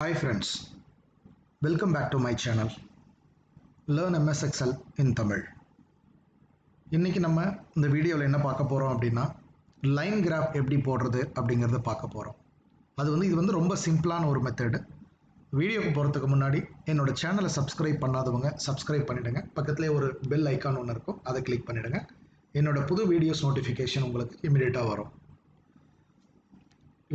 Hi friends, welcome back to my channel Learn MS Excel in Tamil. இன்னைக்கு நம்ம இந்த வீடியோவில் என்ன பார்க்க போகிறோம் அப்படின்னா லைன் கிராஃப் எப்படி போடுறது அப்படிங்கிறத பார்க்க போகிறோம். இது வந்து ரொம்ப சிம்பிளான ஒரு மெத்தடு. வீடியோக்கு போகிறதுக்கு முன்னாடி என்னோட சேனலை சப்ஸ்கிரைப் பண்ணாதவங்க சப்ஸ்கிரைப் பண்ணிவிடுங்க. பக்கத்துலேயே ஒரு பெல் ஐக்கான் ஒன்று இருக்கும், அதை கிளிக் பண்ணிவிடுங்க. என்னோட புது வீடியோஸ் நோட்டிஃபிகேஷன் உங்களுக்கு இமீடியட்டாக வரும்.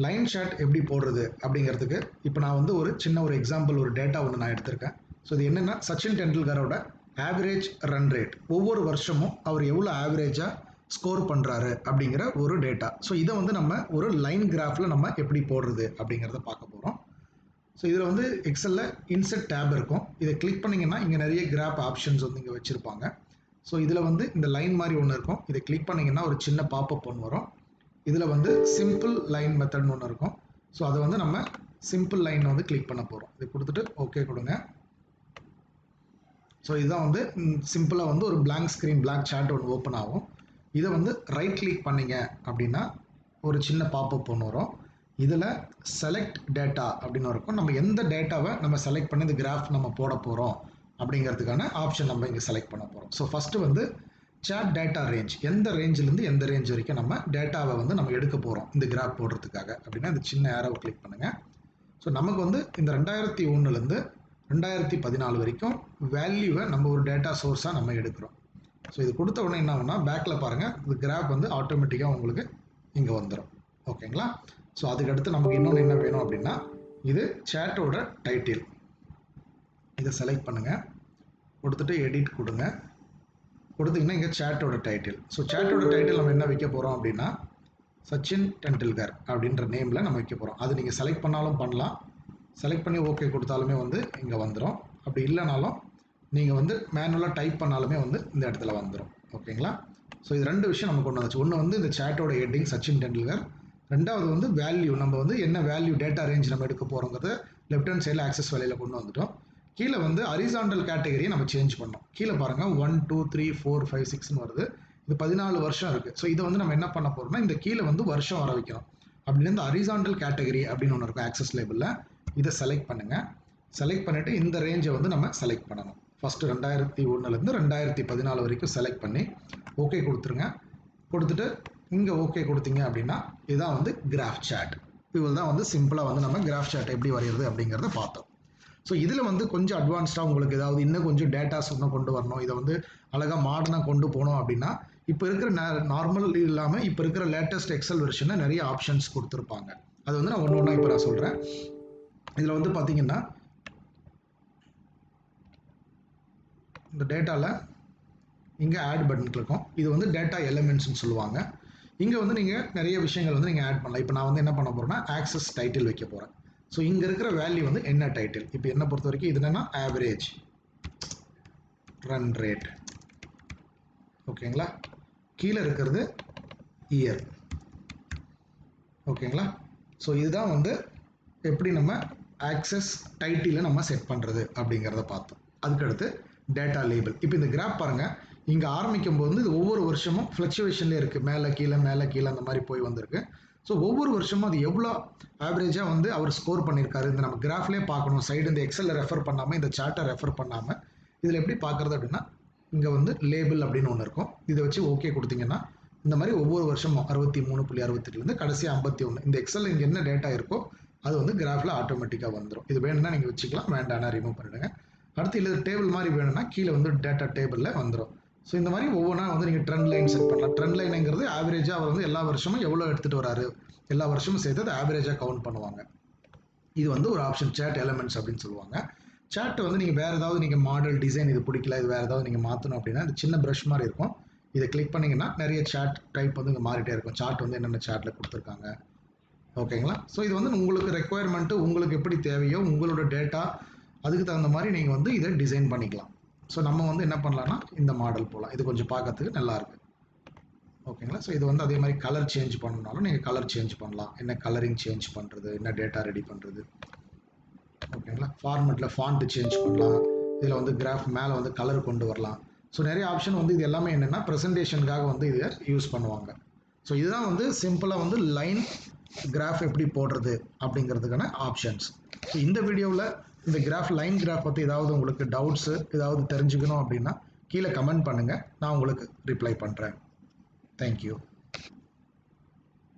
லைன் சார்ட் எப்படி போடுறது அப்படிங்கிறதுக்கு இப்போ நான் வந்து ஒரு சின்ன ஒரு எக்ஸாம்பிள் ஒரு டேட்டா ஒன்று நான் எடுத்திருக்கேன். ஸோ இது என்னென்னா சச்சின் டெண்டுல்கரோட ஆவரேஜ் ரன் ரேட், ஒவ்வொரு வருஷமும் அவர் எவ்வளோ ஆவரேஜாக ஸ்கோர் பண்ணுறாரு அப்படிங்கிற ஒரு டேட்டா. ஸோ இதை வந்து நம்ம ஒரு லைன் கிராஃபில் நம்ம எப்படி போடுறது அப்படிங்கிறத பார்க்க போகிறோம். ஸோ இதில் வந்து எக்ஸலில் இன்செர்ட் டேப் இருக்கும். இதை கிளிக் பண்ணிங்கன்னா இங்கே நிறைய கிராஃப் ஆப்ஷன்ஸ் வந்து இங்கே வச்சுருப்பாங்க. ஸோ இதில் வந்து இந்த லைன் மாதிரி ஒன்று இருக்கும். இதை கிளிக் பண்ணிங்கன்னா ஒரு சின்ன பாப்அப் ஒன்று வரும். இதில் வந்து சிம்பிள் லைன் மெத்தட்னு ஒன்று இருக்கும். ஸோ அதை வந்து நம்ம சிம்பிள் லைன் வந்து கிளிக் பண்ண போகிறோம். இது கொடுத்துட்டு ஓகே கொடுங்க. ஸோ இதுதான் வந்து சிம்பிளாக வந்து ஒரு பிளாங்க் ஸ்க்ரீன் பிளாங்க் சார்ட் ஒன்று ஓப்பன் ஆகும். இதை வந்து ரைட் கிளிக் பண்ணிங்க அப்படின்னா ஒரு சின்ன பாப்அப் ஒன்று வரும். இதில் செலக்ட் டேட்டா அப்படின்னு இருக்கும். நம்ம எந்த டேட்டாவை நம்ம செலக்ட் பண்ணி இந்த கிராஃப் நம்ம போட போகிறோம் அப்படிங்கிறதுக்கான ஆப்ஷன் நம்ம இங்கே செலக்ட் பண்ண போகிறோம். ஸோ ஃபஸ்ட்டு வந்து சார்ட் டேட்டா ரேஞ்ச், எந்த ரேஞ்சிலேருந்து எந்த ரேஞ்ச் வரைக்கும் நம்ம டேட்டாவை வந்து நம்ம எடுக்க போகிறோம் இந்த கிராஃப் போடுறதுக்காக அப்படின்னா இந்த சின்ன ஏரோவை கிளிக் பண்ணுங்கள். ஸோ நமக்கு வந்து இந்த 2001லேருந்து 2014 வரைக்கும் வேல்யூவை நம்ம ஒரு டேட்டா சோர்ஸாக நம்ம எடுக்கிறோம். ஸோ இது கொடுத்த உடனே என்ன ஆகும்னா பேக்கில் பாருங்கள் இந்த கிராஃப் வந்து ஆட்டோமேட்டிக்காக உங்களுக்கு இங்கே வந்துடும். ஓகேங்களா? ஸோ அதுக்கடுத்து நமக்கு இன்னொன்று என்ன வேணும் அப்படின்னா இது சார்ட்டோட டைட்டில். இதை செலக்ட் பண்ணுங்கள், கொடுத்துட்டு எடிட் கொடுங்க. கொடுத்தீங்கன்னா இங்கே சார்ட்டோட டைட்டில். ஸோ சார்ட்டோட டைட்டில் நம்ம என்ன வைக்க போகிறோம் அப்படின்னா சச்சின் டெண்டுல்கர் அப்படின்ற நேமில் நம்ம வைக்க போகிறோம். அது நீங்கள் செலக்ட் பண்ணாலும் பண்ணலாம், செலக்ட் பண்ணி ஓகே கொடுத்தாலுமே வந்து இங்கே வந்துடும். அப்படி இல்லைனாலும் நீங்கள் வந்து மேனுவலாக டைப் பண்ணாலுமே வந்து இந்த இடத்துல வந்துடும். ஓகேங்களா? ஸோ இது ரெண்டு விஷயம் நமக்கு கொண்டு வந்துச்சு. ஒன்று வந்து இந்த சார்ட்டோட ஹெட்டிங் சச்சின் டெண்டுல்கர், ரெண்டாவது வந்து வேல்யூ, நம்ம வந்து என்ன வேல்யூ டேட்டா ரேஞ்ச் நம்ம எடுக்க போகிறோங்கிறத லெஃப்ட் ஹேண்ட் சைடில் ஆக்சஸ் வேலையில் கொண்டு வந்துட்டோம். கீழே வந்து ஹரிசாண்டல் கேட்டகரியை நம்ம சேஞ்ச் பண்ணோம். கீழே பாருங்கள் 1 2 3 4 5 6ன்னு வருது. இது 14 வருஷம் இருக்குது. ஸோ இதை வந்து நம்ம என்ன பண்ண போகிறோம்னா இந்த கீழே வந்து வருஷம் வர வைக்கணும். அப்படின்னு இந்த ஹரிசாண்டல் கேட்டகரி அப்படின்னு ஒன்று இருக்கும் ஆக்சஸ் லேபிளில். இதை செலக்ட் பண்ணுங்கள். செலக்ட் பண்ணிவிட்டு இந்த ரேஞ்சை வந்து நம்ம செலக்ட் பண்ணணும். ஃபஸ்ட்டு 2001லேருந்து 2014 வரைக்கும் செலக்ட் பண்ணி ஓகே கொடுத்துருங்க. கொடுத்துட்டு இங்கே ஓகே கொடுத்தீங்க அப்படின்னா இதுதான் வந்து கிராஃப் சார்ட். இவ்வளோ தான் வந்து சிம்பிளாக வந்து நம்ம கிராஃப் சார்ட் எப்படி வரைகிறது அப்படிங்கிறத பார்த்தோம். ஸோ இதில் வந்து கொஞ்சம் அட்வான்ஸ்டாக உங்களுக்கு ஏதாவது இன்னும் கொஞ்சம் டேட்டாஸ் இன்னும் கொண்டு வரணும், இதை வந்து அழகாக மாடர்னாக கொண்டு போகணும் அப்படின்னா இப்போ இருக்கிற நார்மல் இல்லாமல் இப்போ இருக்கிற லேட்டஸ்ட் எக்ஸல் வெர்ஷனில் நிறைய ஆப்ஷன்ஸ் கொடுத்துருப்பாங்க. அது வந்து நான் ஒன்று ஒன்றா இப்போ நான் சொல்கிறேன். இதில் வந்து பார்த்தீங்கன்னா இந்த டேட்டாவில் இங்கே ஆட் பட்டன் இருக்கும். இது வந்து டேட்டா எலிமெண்ட்ஸ்னு சொல்லுவாங்க. இங்கே வந்து நீங்கள் நிறைய விஷயங்கள் வந்து நீங்கள் ஆட் பண்ணலாம். இப்போ நான் வந்து என்ன பண்ண போகிறேன்னா ஆக்சஸ் டைட்டில் வைக்க போகிறேன். ஸோ இங்கே இருக்கிற வேல்யூ வந்து என்ன டைட்டில், இப்போ என்னை பொறுத்த வரைக்கும் இது என்னன்னா ஆவரேஜ் ரன் ரேட். ஓகேங்களா? கீழே இருக்கிறது இயர். ஓகேங்களா? ஸோ இதுதான் வந்து எப்படி நம்ம ஆக்சஸ் டைட்டிலை நம்ம செட் பண்ணுறது அப்படிங்கிறத பார்த்தோம். அதுக்கடுத்து டேட்டா லேபிள். இப்போ இந்த கிராஃப் பாருங்கள், இங்கே ஆரம்பிக்கும் போது இது ஒவ்வொரு வருஷமும் ஃப்ளக்சுவேஷன்லேயே இருக்குது. மேலே கீழே அந்த மாதிரி போய் வந்திருக்கு. ஸோ ஒவ்வொரு வருஷமும் அது எவ்வளோ ஆவரேஜாக வந்து அவர் ஸ்கோர் பண்ணியிருக்காரு இந்த நம்ம கிராஃப்லேயே பார்க்கணும். சைடு இந்த எக்ஸலில் ரெஃபர் பண்ணாமல் இந்த சார்ட்டை ரெஃபர் பண்ணாமல் இதில் எப்படி பார்க்குறது அப்படின்னா இங்கே வந்து லேபிள் அப்படின்னு ஒன்று இருக்கும். இதை வச்சு ஓகே கொடுத்தீங்கன்னா இந்த மாதிரி ஒவ்வொரு வருஷமும் 63.68லேருந்து கடைசி 51 இந்த எக்ஸலில் இங்கே என்ன டேட்டா இருக்கோ அது வந்து கிராஃபில் ஆட்டோமேட்டிக்காக வந்துடும். இது வேணும்னா நீங்கள் வச்சுக்கலாம், வேண்டாம்னா ரிமூவ் பண்ணிவிடுங்க. அடுத்து இல்லை டேபிள் மாதிரி வேணும்னா கீழே வந்து டேட்டா டேபிளில் வந்துடும். ஸோ இந்த மாதிரி ஒவ்வொன்றா வந்து நீங்கள் ட்ரெண்ட் லைன் செட் பண்ணலாம். ட்ரெண்ட் லைனுங்கிறது ஆவரேஜாக அவர் வந்து எல்லா வருஷமும் எவ்வளோ எடுத்துகிட்டு வராரு, எல்லா வருஷமும் சேர்த்து அதை ஆவரேஜாக கவுண்ட் பண்ணுவாங்க. இது வந்து ஒரு ஆப்ஷன், சார்ட் எலிமெண்ட்ஸ் அப்படின்னு சொல்லுவாங்க. சார்ட் வந்து நீங்கள் வேறு ஏதாவது நீங்கள் மாடல் டிசைன் இது பிடிக்கல, இது வேறு ஏதாவது நீங்கள் மாற்றணும் அப்படின்னா இந்த சின்ன ப்ரஷ் மாதிரி இருக்கும். இதை கிளிக் பண்ணிங்கன்னா நிறைய சார்ட் டைப் வந்து இங்கே மாறிட்டே இருக்கும். சார்ட் வந்து என்னென்ன சார்ட்டில் கொடுத்துருக்காங்க. ஓகேங்களா? ஸோ இது வந்து உங்களுக்கு ரெக்குவயர்மெண்ட்டு உங்களுக்கு எப்படி தேவையோ உங்களோட டேட்டா அதுக்கு தகுந்த மாதிரி நீங்கள் வந்து இதை டிசைன் பண்ணிக்கலாம். ஸோ நம்ம வந்து என்ன பண்ணலாம்னா இந்த மாடல் போகலாம். இது கொஞ்சம் பார்க்கறதுக்கு நல்லாயிருக்கு. ஓகேங்களா? ஸோ இது வந்து அதே மாதிரி கலர் சேஞ்ச் பண்ணணும்னாலும் நீங்கள் கலர் சேஞ்ச் பண்ணலாம். என்ன கலரிங் சேஞ்ச் பண்ணுறது, என்ன டேட்டா ரெடி பண்ணுறது. ஓகேங்களா? ஃபார்மெட்டில் ஃபாண்ட் சேஞ்ச் பண்ணலாம். இதில் வந்து கிராஃப் மேலே வந்து கலர் கொண்டு வரலாம். ஸோ நிறைய ஆப்ஷன் வந்து இது எல்லாமே என்னென்னா ப்ரெசன்டேஷனுக்காக வந்து இதை யூஸ் பண்ணுவாங்க. ஸோ இதுதான் வந்து சிம்பிளாக வந்து லைன் கிராஃப் எப்படி போடுறது அப்படிங்கிறதுக்கான ஆப்ஷன்ஸ். ஸோ இந்த வீடியோவில் இந்த லைன் கிராஃப் பற்றி ஏதாவது உங்களுக்கு டவுட்ஸு ஏதாவது தெரிஞ்சுக்கணும் அப்படின்னா கீழே கமெண்ட் பண்ணுங்கள், நான் உங்களுக்கு ரிப்ளை பண்ணுறேன். தேங்க்யூ.